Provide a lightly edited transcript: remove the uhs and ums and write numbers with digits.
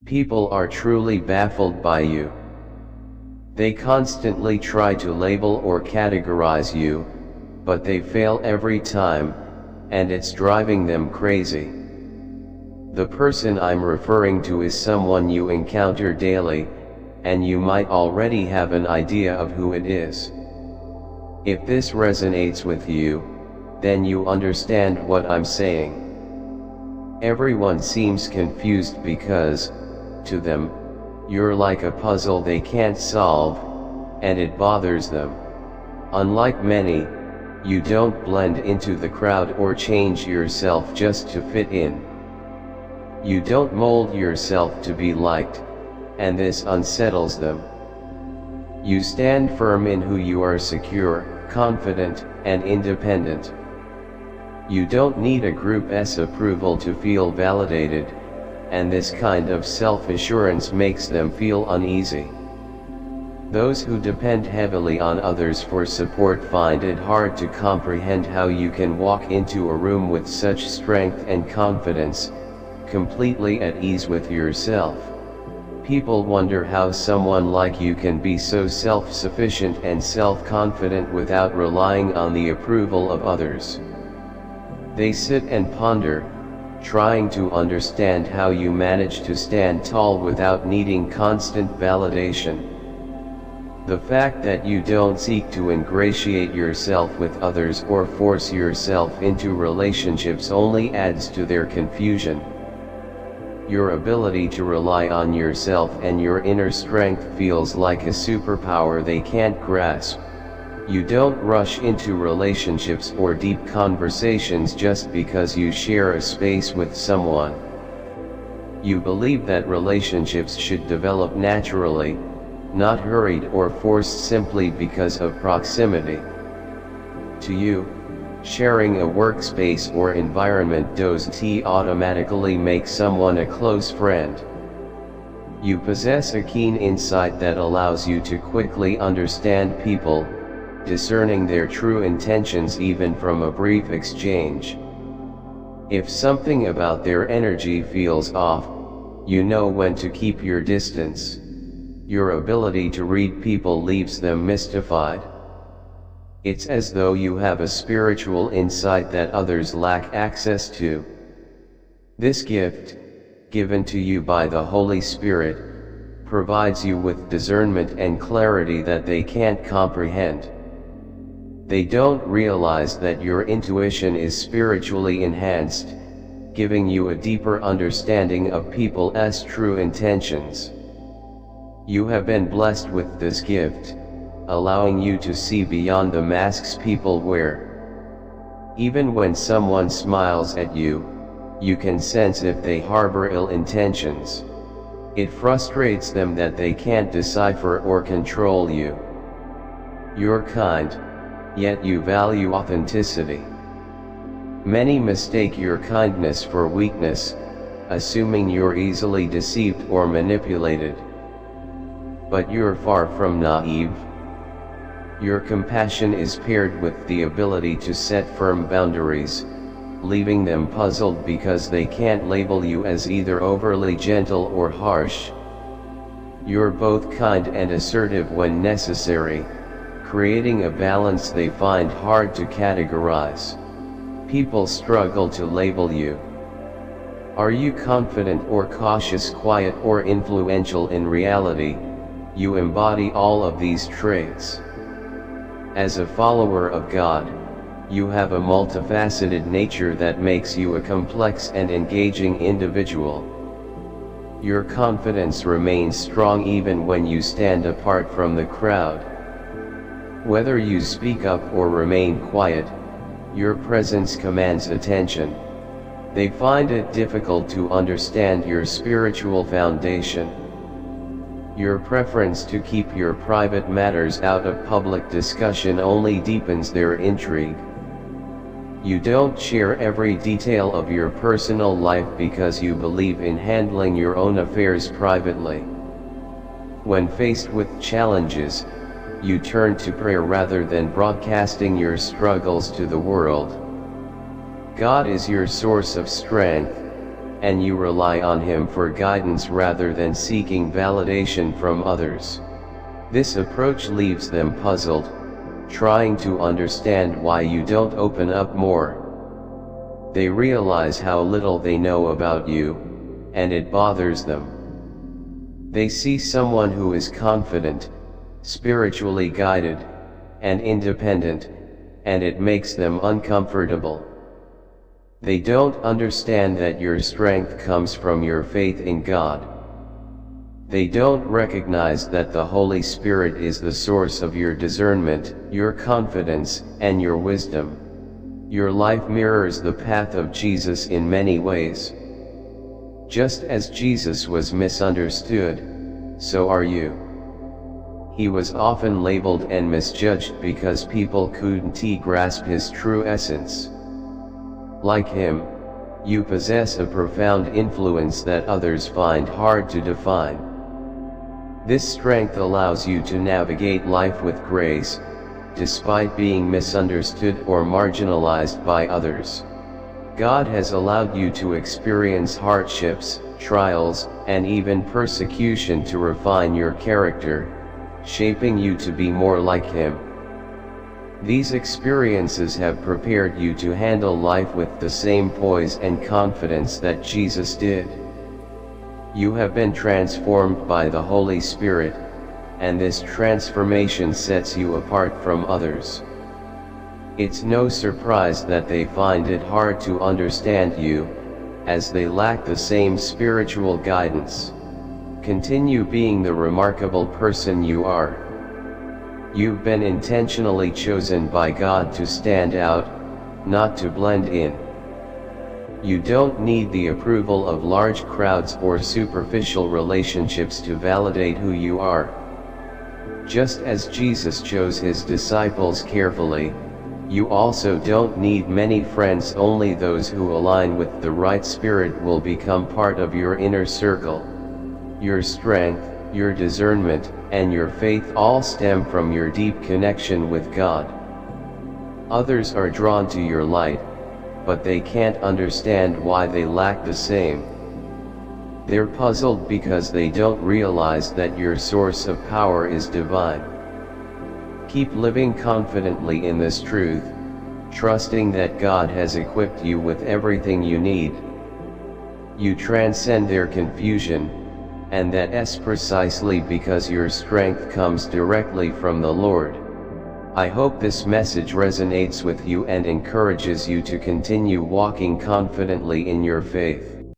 People are truly baffled by you. They constantly try to label or categorize you, but they fail every time, and it's driving them crazy. The person I'm referring to is someone you encounter daily, and you might already have an idea of who it is. If this resonates with you, then you understand what I'm saying. Everyone seems confused because, to them, you're like a puzzle they can't solve, and it bothers them. Unlike many, you don't blend into the crowd or change yourself just to fit in. You don't mold yourself to be liked, and this unsettles them. You stand firm in who you are, secure, confident, and independent. You don't need a group's approval to feel validated, and this kind of self-assurance makes them feel uneasy. Those who depend heavily on others for support find it hard to comprehend how you can walk into a room with such strength and confidence, completely at ease with yourself. People wonder how someone like you can be so self-sufficient and self-confident without relying on the approval of others. They sit and ponder, trying to understand how you manage to stand tall without needing constant validation. The fact that you don't seek to ingratiate yourself with others or force yourself into relationships only adds to their confusion. Your ability to rely on yourself and your inner strength feels like a superpower they can't grasp. You don't rush into relationships or deep conversations just because you share a space with someone. You believe that relationships should develop naturally, not hurried or forced simply because of proximity. To you, sharing a workspace or environment doesn't automatically make someone a close friend. You possess a keen insight that allows you to quickly understand people, discerning their true intentions even from a brief exchange. If something about their energy feels off, you know when to keep your distance. Your ability to read people leaves them mystified. It's as though you have a spiritual insight that others lack access to. This gift, given to you by the Holy Spirit, provides you with discernment and clarity that they can't comprehend. They don't realize that your intuition is spiritually enhanced, giving you a deeper understanding of people's true intentions. You have been blessed with this gift, allowing you to see beyond the masks people wear. Even when someone smiles at you, you can sense if they harbor ill intentions. It frustrates them that they can't decipher or control you. You're kind, yet you value authenticity. Many mistake your kindness for weakness, assuming you're easily deceived or manipulated. But you're far from naive. Your compassion is paired with the ability to set firm boundaries, leaving them puzzled because they can't label you as either overly gentle or harsh. You're both kind and assertive when necessary, creating a balance they find hard to categorize. People struggle to label you. Are you confident or cautious, quiet or influential? In reality, you embody all of these traits. As a follower of God, you have a multifaceted nature that makes you a complex and engaging individual. Your confidence remains strong even when you stand apart from the crowd. Whether you speak up or remain quiet, your presence commands attention. They find it difficult to understand your spiritual foundation. Your preference to keep your private matters out of public discussion only deepens their intrigue. You don't share every detail of your personal life because you believe in handling your own affairs privately. When faced with challenges, you turn to prayer rather than broadcasting your struggles to the world. God is your source of strength, and you rely on Him for guidance rather than seeking validation from others. This approach leaves them puzzled, trying to understand why you don't open up more. They realize how little they know about you, and it bothers them. They see someone who is confident, spiritually guided, and independent, and it makes them uncomfortable. They don't understand that your strength comes from your faith in God. They don't recognize that the Holy Spirit is the source of your discernment, your confidence, and your wisdom. Your life mirrors the path of Jesus in many ways. Just as Jesus was misunderstood, so are you. He was often labeled and misjudged because people couldn't grasp His true essence. Like Him, you possess a profound influence that others find hard to define. This strength allows you to navigate life with grace, despite being misunderstood or marginalized by others. God has allowed you to experience hardships, trials, and even persecution to refine your character, shaping you to be more like Him. These experiences have prepared you to handle life with the same poise and confidence that Jesus did. You have been transformed by the Holy Spirit, and this transformation sets you apart from others. It's no surprise that they find it hard to understand you, as they lack the same spiritual guidance. Continue being the remarkable person you are. You've been intentionally chosen by God to stand out, not to blend in. You don't need the approval of large crowds or superficial relationships to validate who you are. Just as Jesus chose His disciples carefully, you also don't need many friends. Only those who align with the right spirit will become part of your inner circle. Your strength, your discernment, and your faith all stem from your deep connection with God. Others are drawn to your light, but they can't understand why they lack the same. They're puzzled because they don't realize that your source of power is divine. Keep living confidently in this truth, trusting that God has equipped you with everything you need. You transcend their confusion, and that's precisely because your strength comes directly from the Lord. I hope this message resonates with you and encourages you to continue walking confidently in your faith.